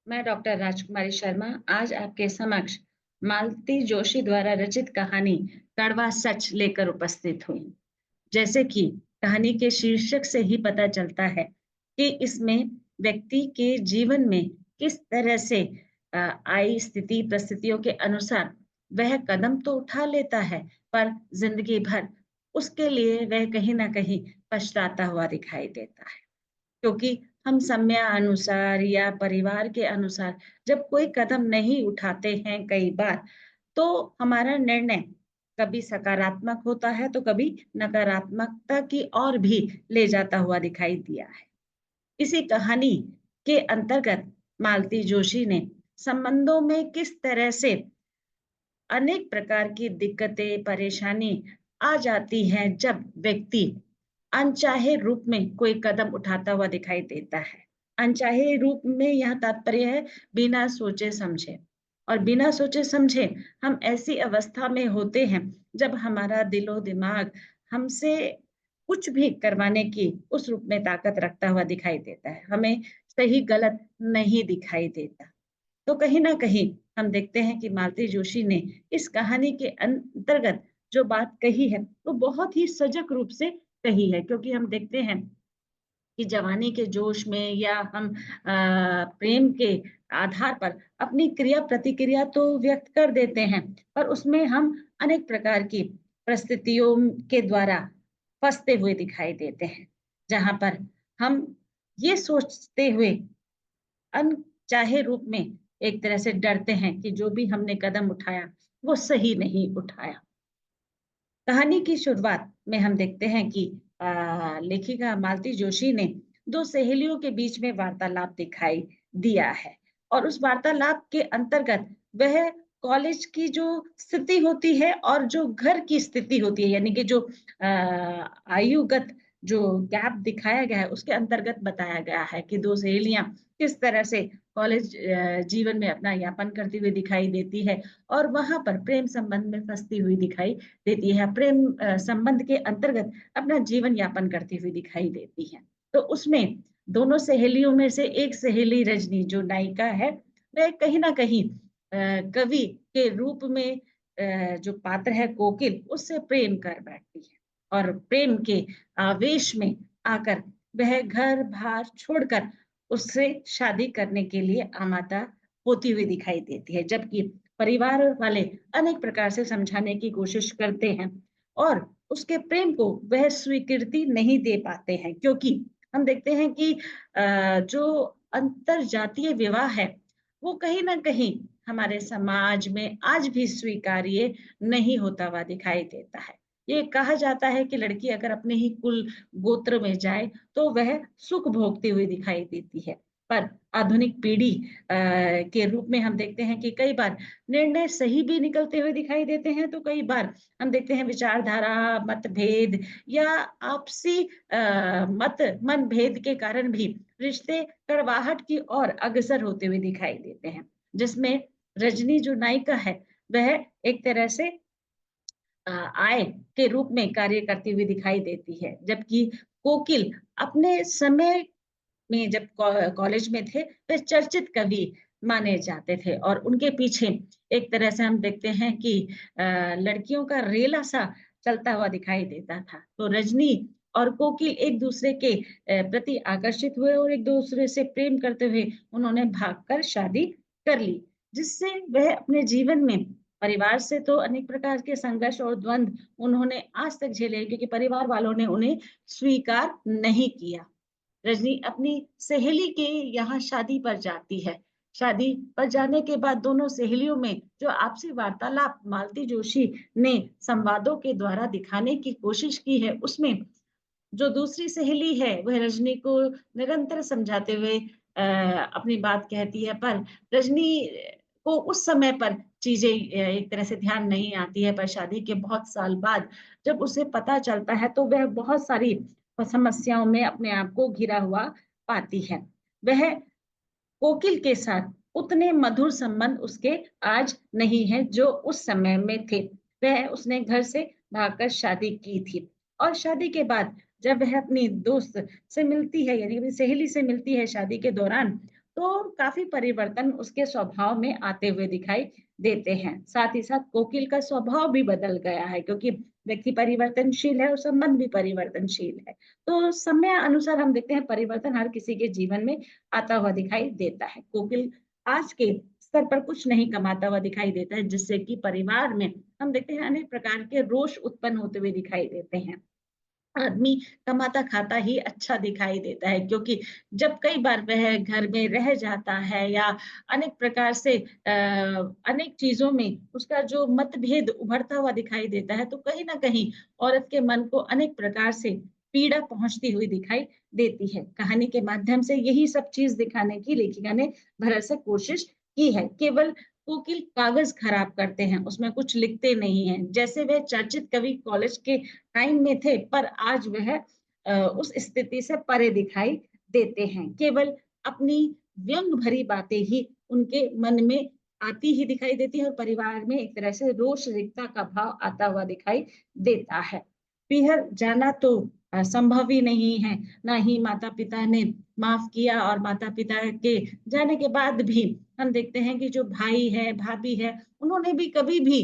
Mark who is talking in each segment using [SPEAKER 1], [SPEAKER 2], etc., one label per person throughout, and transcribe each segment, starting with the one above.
[SPEAKER 1] मैं डॉक्टर राजकुमारी शर्मा आज आपके समक्ष मालती जोशी द्वारा रचित कहानी कड़वा सच लेकर उपस्थित हुई। जैसे कि कहानी के शीर्षक से ही पता चलता है कि इसमें व्यक्ति के जीवन में किस तरह से आई स्थिति परिस्थितियों के अनुसार वह कदम तो उठा लेता है, पर जिंदगी भर उसके लिए वह कहीं ना कहीं पछताता हुआ दिखाई देता है। क्योंकि हम समय अनुसार या परिवार के अनुसार जब कोई कदम नहीं उठाते हैं कई बार, तो हमारा निर्णय कभी सकारात्मक होता है तो कभी नकारात्मकता की ओर भी ले जाता हुआ दिखाई दिया है। इसी कहानी के अंतर्गत मालती जोशी ने संबंधों में किस तरह से अनेक प्रकार की दिक्कतें, परेशानी आ जाती हैं जब व्यक्ति अनचाहे रूप में कोई कदम उठाता हुआ दिखाई देता है। अनचाहे रूप में यह तात्पर्य है बिना सोचे समझे। और बिना सोचे समझे हम ऐसी अवस्था में होते हैं जब हमारा दिलो-दिमाग हमसे कुछ भी करवाने की उस रूप में ताकत रखता हुआ दिखाई देता है। हमें सही-गलत नहीं दिखाई देता। तो कहीं न कहीं हम देखते हैं कि मालती जोशी ने इस कहानी के अंतर्गत जो बात कही है, वो बहुत ही सजग रूप से कही है, क्योंकि हम देखते हैं कि जवानी के जोश में या हम प्रेम के आधार पर अपनी क्रिया प्रतिक्रिया तो व्यक्त कर देते हैं, पर उसमें हम अनेक प्रकार की परिस्थितियों के द्वारा फँसते हुए दिखाई देते हैं। जहाँ पर हम ये सोचते हुए अनचाहे रूप में एक तरह से डरते हैं कि जो भी हमने कदम उठाया, वो सही नहीं उठाया। कहानी की शुरुआत में हम देखते हैं कि लेखिका मालती जोशी ने 2 सहेलियों के बीच में वार्तालाप दिखाई दिया है और उस वार्तालाप के अंतर्गत वह कॉलेज की जो स्थिति होती है और जो घर की स्थिति होती है, यानी कि जो आयुगत जो गैप दिखाया गया है, उसके अंतर्गत बताया गया है कि 2 सहेलियाँ किस तरह से कॉलेज जीवन में अपना यापन करती हुई दिखाई देती है और वहाँ पर प्रेम संबंध में फँसती हुई दिखाई देती है, प्रेम संबंध के अंतर्गत अपना जीवन यापन करती हुई दिखाई देती है। तो उसमें दोनों सहेलियों में से एक सहेली रजनी जो नायिका है, वह कहीं न कहीं कवि के रूप में जो पात्र है कोकिल, उससे प्रेम कर बैठती है और प्रेम के आवेश में आकर वह घर-बार छोड़कर उससे शादी करने के लिए आमादा होती हुई दिखाई देती है। जबकि परिवार वाले अनेक प्रकार से समझाने की कोशिश करते हैं और उसके प्रेम को वह स्वीकृति नहीं दे पाते हैं, क्योंकि हम देखते हैं कि जो अंतरजातीय विवाह है, वो कहीं न कहीं हमारे समाज में आज भी स्वीकार्य नहीं होता हुआ दिखाई देता है। ये कहा जाता है कि लड़की अगर अपने ही कुल गोत्र में जाए, तो वह सुख भोगती हुई दिखाई देती है। पर आधुनिक पीढ़ी के रूप में हम देखते हैं कि कई बार निर्णय सही भी निकलते हुए दिखाई देते हैं, तो कई बार हम देखते हैं विचारधारा, मतभेद या आपसी मतभेद के कारण भी रिश्ते कड़वाहट की ओर अग्रसर होते हुए दिखाई देते हैं। जिसमें रजनी जो नायिका है, वह एक तरह से आय के रूप में कार्य करती हुई दिखाई देती है। जबकि कोकिल अपने समय में जब कॉलेज में थे, वे चर्चित कवि माने जाते थे और उनके पीछे एक तरह से हम देखते हैं कि लड़कियों का रेला-सा चलता हुआ दिखाई देता था। तो रजनी और कोकिल एक-दूसरे के प्रति आकर्षित हुए और एक-दूसरे से प्रेम करते हुए उन्होंने भागकर शादी कर ली, जिससे वह अपने जीवन में परिवार से तो अनेक प्रकार के संघर्ष और द्वंद उन्होंने आज तक झेले, क्योंकि परिवार वालों ने उन्हें स्वीकार नहीं किया। रजनी अपनी सहेली के यहाँ शादी पर जाती है। शादी पर जाने के बाद दोनों सहेलियों में जो आपसी वार्तालाप मालती जोशी ने संवादों के द्वारा दिखाने की कोशिश की है, उसमें जो दूसरी सहेली है, वह रजनी को निरंतर समझाते हुए अपनी बात कहती है, पर रजनी को उस समय पर चीज़ें एक तरह से ध्यान नहीं आती है, पर शादी के बहुत साल बाद जब उसे पता चलता है, तो वह बहुत सारी समस्याओं में अपने आप को घिरा हुआ पाती है। वह कोकिल के साथ उतने मधुर संबंध उसके आज नहीं हैं, जो उस समय में थे। वह उसने घर से भागकर शादी की थी और शादी के बाद जब वह अपनी दोस्त से मिलती है, यानी अपनी सहेली से मिलती है शादी के दौरान, तो काफी परिवर्तन उसके स्वभाव में आते हुए दिखाई देते हैं। साथ ही साथ कोकिल का स्वभाव भी बदल गया है, क्योंकि व्यक्ति परिवर्तनशील है और संबंध भी परिवर्तनशील है। तो समय अनुसार हम देखते हैं परिवर्तन हर किसी के जीवन में आता हुआ दिखाई देता है। कोकिल आज के स्तर पर कुछ नहीं कमाता हुआ दिखाई देता है, जिससे कि परिवार में हम देखते हैं अनेक प्रकार के रोष उत्पन्न होते हुए दिखाई देते हैं। आदमी कमाता खाता ही अच्छा दिखाई देता है, क्योंकि जब कई बार वह घर में रह जाता है या अनेक प्रकार से अनेक चीजों में उसका जो मतभेद उभरता हुआ दिखाई देता है, तो कहीं ना कहीं औरत के मन को अनेक प्रकार से पीड़ा पहुंचती हुई दिखाई देती है। कहानी के माध्यम से यही सब चीज दिखाने की लेखिका ने भरसक कोशिश की है। केवल कोकिल कागज खराब करते हैं, उसमें कुछ लिखते नहीं हैं। जैसे वे चर्चित कवि कॉलेज के टाइम में थे, पर आज वह उस स्थिति से परे दिखाई देते हैं। केवल अपनी व्यंग भरी बातें ही उनके मन में आती ही दिखाई देती है और परिवार में एक तरह से रोष रिक्तता का भाव आता हुआ दिखाई देता है। पीहर जाना तो संभव ही नहीं है, ना ही माता पिता ने माफ किया, और माता पिता के जाने के बाद भी हम देखते हैं कि जो भाई है, भाभी है, उन्होंने भी कभी भी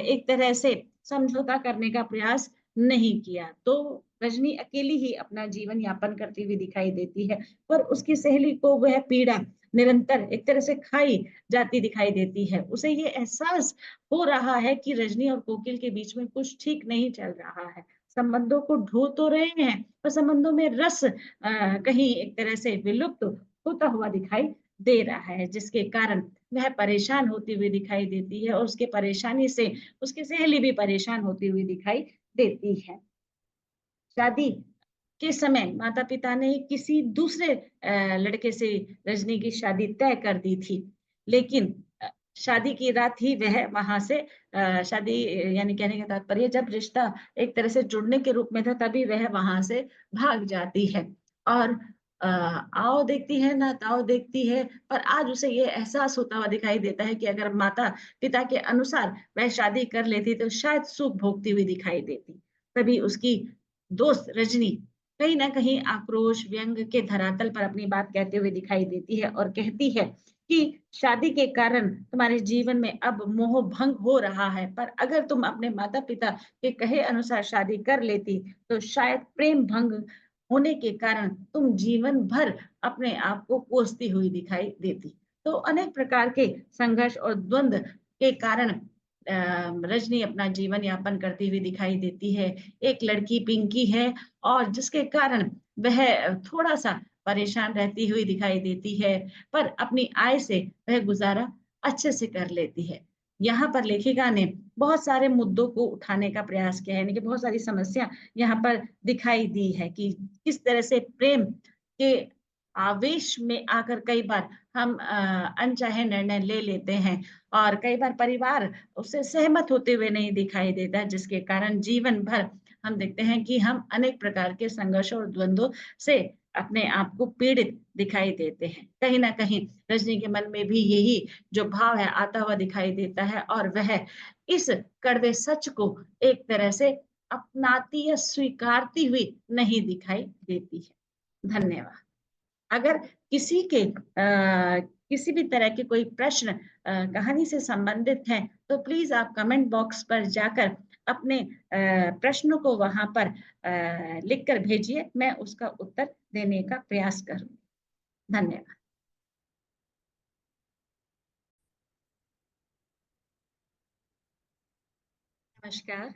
[SPEAKER 1] एक तरह से समझौता करने का प्रयास नहीं किया। तो रजनी अकेली ही अपना जीवन यापन करती हुई दिखाई देती है, पर उसकी सहेली को वह पीड़ा निरंतर एक तरह से खाई जाती दिखाई देती है। उसे ये एहसास हो रहा है कि रजनी और कोकिल के बीच में कुछ ठीक नहीं चल रहा है। संबंधों को ढो तो रहे हैं, पर संबंधों में रस कहीं एक तरह से विलुप्त होता हुआ दिखाई दे रहा है, जिसके कारण वह परेशान होती हुई दिखाई देती है और उसके परेशानी से उसकी सहेली भी परेशान होती हुई दिखाई देती है। शादी के समय माता-पिता ने किसी दूसरे लड़के से रजनी की शादी तय कर दी थी। लेकिन शादी की रात ही वह वहाँ से शादी यानी कहने का तात्पर्य जब रिश्ता एक तरह से जुड़ने के रूप में था, तभी वह वहाँ से भाग जाती है। और आओ देखती है ना ताओ देखती है, पर आज उसे ये एहसास होता हुआ दिखाई देता है कि अगर माता-पिता के अनुसार वह शादी कर लेती तो शायद सुख भोगती हुई दिखाई देती। तभी उसकी दोस्त रजनी कहीं न कहीं आक्रोश, व्यंग के धरातल पर अपनी बात कहते हुए दिखाई देती है और कहती है कि शादी के कारण तुम्हारे जीवन में अब मोह भंग हो रहा है, पर अगर तुम अपने माता-पिता के कहे अनुसार शादी कर लेती, तो शायद प्रेम भंग होने के कारण तुम जीवन भर अपने आप को कोसती हुई दिखाई देती। तो अनेक प्रकार के संघर्ष और द्वंद के कारण रजनी अपना जीवन यापन करती हुई दिखाई देती है। एक लड़की पिंकी है और जिसके कारण वह थोड़ा-सा परेशान रहती हुई दिखाई देती है, पर अपनी आय से वह गुज़ारा अच्छे से कर लेती है। यहाँ पर लेखिका ने बहुत सारे मुद्दों को उठाने का प्रयास किया है, यानी कि बहुत सारी समस्या यहाँ पर दिखाई दी है कि किस तरह से प्रेम के आवेश में आकर कई बार हम अनचाहे निर्णय ले लेते हैं और कई बार परिवार उससे सहमत होते हुए नहीं दिखाई देता, जिसके कारण जीवन भर हम देखते हैं कि हम अनेक प्रकार के संघर्षों और द्वंद्वों से अपने आप को पीड़ित दिखाई देते हैं। कहीं न कहीं रजनी के मन में भी यही जो भाव है आता हुआ दिखाई देता है और वह इस कड़वे सच को एक तरह से अपनाती या स्वीकारती हुई नहीं दिखाई देती है। धन्यवाद। अगर किसी के किसी भी तरह के कोई प्रश्न कहानी से संबंधित हैं, तो प्लीज़ आप कमेंट बॉक्स पर जाकर अपने प्रश्नों को वहाँ पर लिख कर भेजिए, मैं उसका उत्तर देने का प्रयास करूँगी। धन्यवाद। नमस्कार।